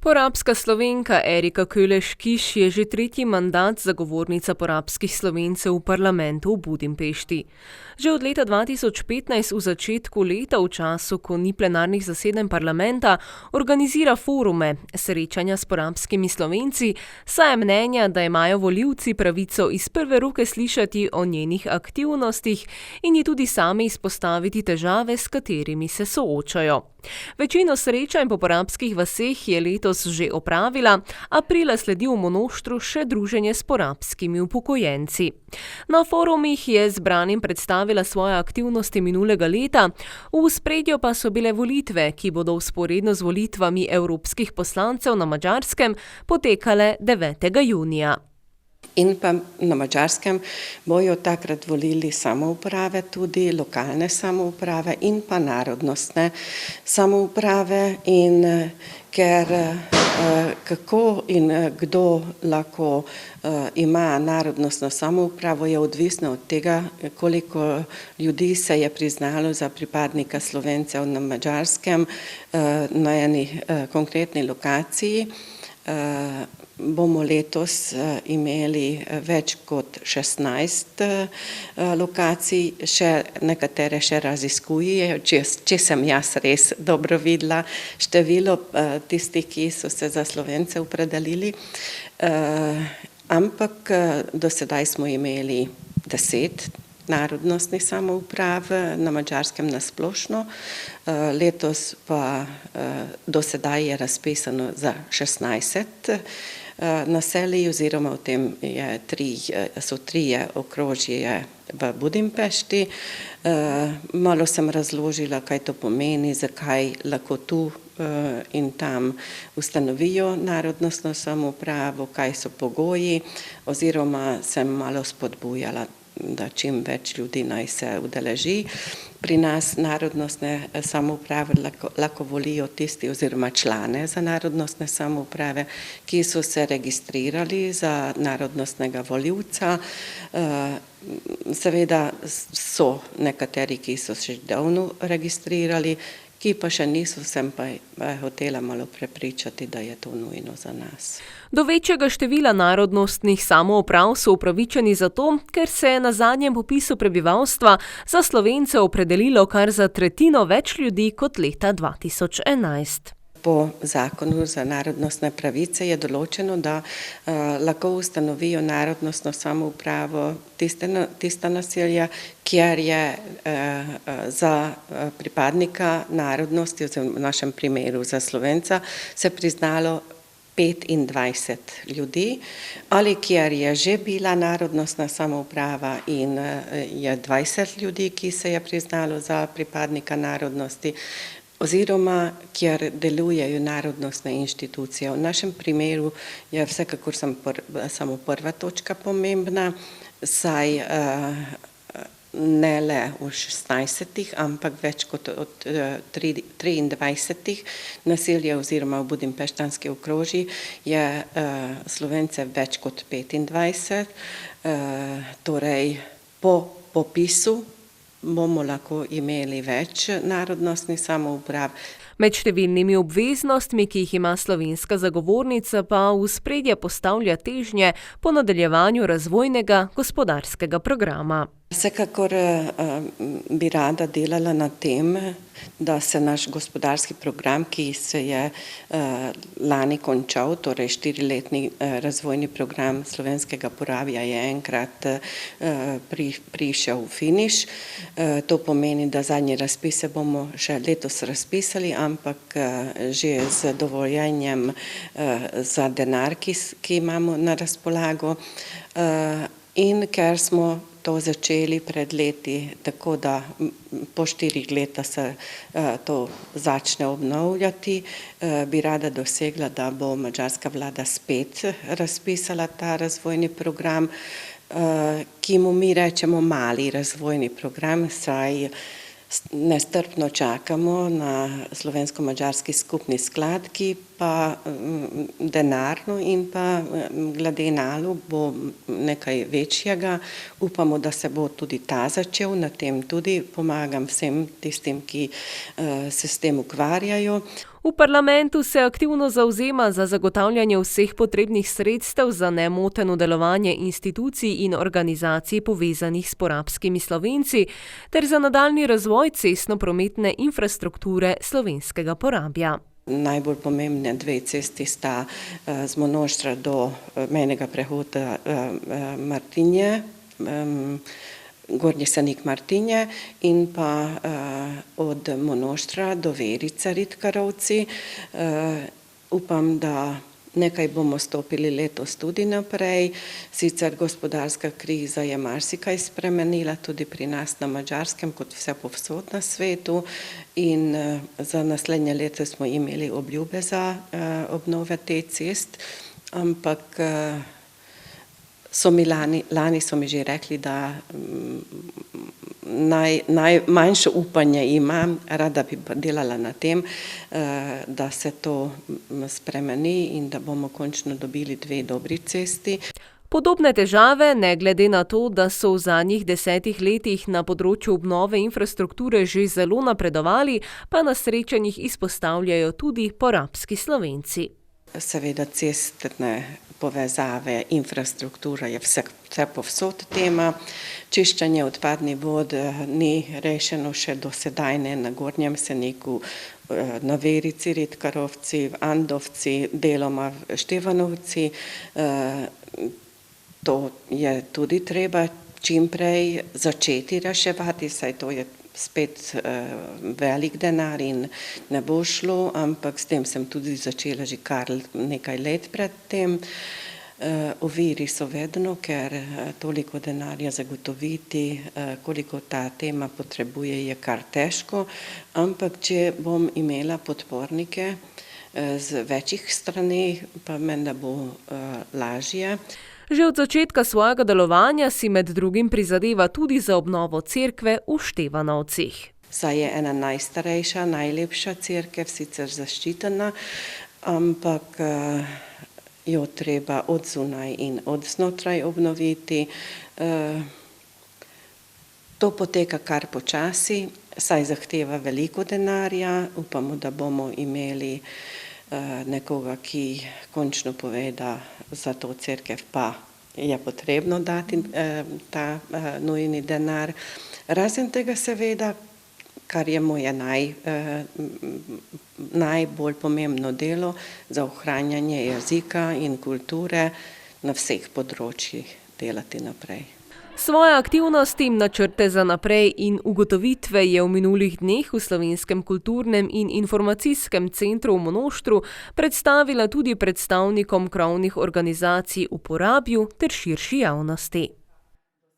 Porabska Slovenka Erika Köleš-Kiš je že tretji mandat zagovornica porabskih Slovencev v parlamentu v Budimpešti. Že od leta 2015 v začetku leta, v času, ko ni plenarnih zasedanj parlamenta, organizira forume, srečanja s porabskimi Slovenci, saj je mnenja, da imajo volivci pravico iz prve roke slišati o njenih aktivnostih in ji tudi sami izpostaviti težave, s katerimi se soočajo. Večino srečanj po porabskih vaseh je letos že opravila, aprila sledi v Monoštru še druženje s porabskimi upokojenci. Na forumih je zbranim predstavila svoje aktivnosti minulega leta, v ospredju pa so bile volitve, ki bodo vzporedno z volitvami evropskih poslancev na Madžarskem potekale 9. junija. In pa na Madžarskem bojo takrat volili samouprave, tudi lokalne samouprave in pa narodnostne samouprave, in ker kako in kdo lahko ima narodnostno samoupravo, je odvisno od tega, koliko ljudi se je priznalo za pripadnika Slovencev na Madžarskem na eni konkretni lokaciji. Bomo letos imeli več kot 16 lokacij, nekatere še raziskujejo, če sem jaz res dobro videla število tistih, ki so se za Slovence opredelili. Ampak do sedaj smo imeli 10 narodnostnih samouprav na Madžarskem na splošno, letos pa do sedaj je razpisano za 16 naselij, oziroma v tem so trije okrožje v Budimpešti. Malo sem razložila, kaj to pomeni, zakaj lahko tu in tam ustanovijo narodnostno samoupravo, kaj so pogoji, oziroma sem malo spodbujala, da čim več ljudi naj se udeleži. Pri nas narodnostne samouprave lahko volijo tisti oziroma člane za narodnostne samouprave, ki so se registrirali za narodnostnega volivca. Seveda so nekateri, ki so se že davno registrirali, ki pa še niso, sem pa hotela malo prepričati, da je to nujno za nas. Do večjega števila narodnostnih samouprav so upravičeni zato, ker se je na zadnjem popisu prebivalstva za Slovence opredelilo kar za tretjino več ljudi kot leta 2011. Po zakonu za narodnostne pravice je določeno, da lahko ustanovijo narodnostno samoupravo tista naselja, kjer je za pripadnika narodnosti, oziroma v našem primeru za Slovenca, se priznalo 25 ljudi, ali kjer je že bila narodnostna samouprava in je 20 ljudi, ki se je priznalo za pripadnika narodnosti, oziroma kjer delujejo narodnostne inštitucije. V našem primeru je vsekakor samo prva točka pomembna, saj ne le v 16, ampak več kot od 23 naselij oziroma v budimpeštanski okrožji je Slovence več kot 25, torej po popisu bomo lahko imeli več narodnostnih samouprav. Med številnimi obveznostmi, ki jih ima slovenska zagovornica, pa v ospredje postavlja težnje po nadaljevanju razvojnega gospodarskega programa. Vsekakor bi rada delala na tem, da se naš gospodarski program, ki se je lani končal, torej 4-letni razvojni program slovenskega porabja, je enkrat prišel v finiš. To pomeni, da zadnje razpise bomo še letos razpisali, ampak že z dovoljenjem za denar, ki imamo na razpolago. In ker smo to začeli pred leti, tako da po 4 leta se to začne obnavljati, bi rada dosegla, da bo madžarska vlada spet razpisala ta razvojni program, ki mu mi rečemo mali razvojni program, saj nestrpno čakamo na slovensko-madžarski skupni sklad, ki pa denarno in pa glede nalog bo nekaj večjega. Upamo, da se bo tudi ta začel, na tem tudi pomagam vsem tistim, ki se s tem ukvarjajo. V parlamentu se aktivno zavzema za zagotavljanje vseh potrebnih sredstev za nemoteno delovanje institucij in organizacij povezanih s porabskimi Slovenci ter za nadaljnji razvoj cestno-prometne infrastrukture slovenskega Porabja. Najbolj pomembne dve cesti sta z Monoštra do mejnega prehoda Martinje, Gornji Sanik-Martinje in pa od Monoštra do Verice Ritkarovci. Upam, da nekaj bomo stopili letos tudi naprej. Sicer gospodarska kriza je marsikaj spremenila tudi pri nas na Madžarskem, kot vse povsod na svetu, in za naslednje leto smo imeli obljube za obnove te cest, ampak lani so mi že rekli, da najmanjše upanje imam, rada bi delala na tem, da se to spremeni in da bomo končno dobili dve dobri cesti. Podobne težave, ne glede na to, da so v zadnjih 10 letih na področju obnove infrastrukture že zelo napredovali, pa na srečanjih izpostavljajo tudi porabski Slovenci. Seveda cestne povezave, infrastruktura je vse povsod tema. Čiščenje odpadnih vod ni rešeno še do sedaj, ne na Gornjem Seniku, na Verici Ritkarovci, v Andovci, deloma v Števanovci. To je tudi treba čim prej začeti reševati, saj to je spet velik denar in ne bo šlo, ampak s tem sem tudi začela že kar nekaj let pred tem. Oviri so vedno, ker toliko denarja zagotoviti, koliko ta tema potrebuje, je kar težko, ampak če bom imela podpornike z večjih strani, pa menda bo lažje. Že od začetka svojega delovanja si med drugim prizadeva tudi za obnovo cerkve v Števanovcih. Saj je ena najstarejša, najlepša cerkev, sicer zaščitena, ampak jo treba od zunaj in od znotraj obnoviti. To poteka kar počasi, saj zahteva veliko denarja. Upamo, da bomo imeli nekoga, ki končno pove, da za to cerkev pa je potrebno dati ta nujni denar. Razen tega seveda, kar je moje najbolj pomembno delo, za ohranjanje jezika in kulture na vseh področjih delati naprej. Svoje aktivnosti, načrte za naprej in ugotovitve je v minulih dneh v Slovenskem kulturnem in informacijskem centru v Monoštru predstavila tudi predstavnikom krovnih organizacij v Porabju ter širši javnosti.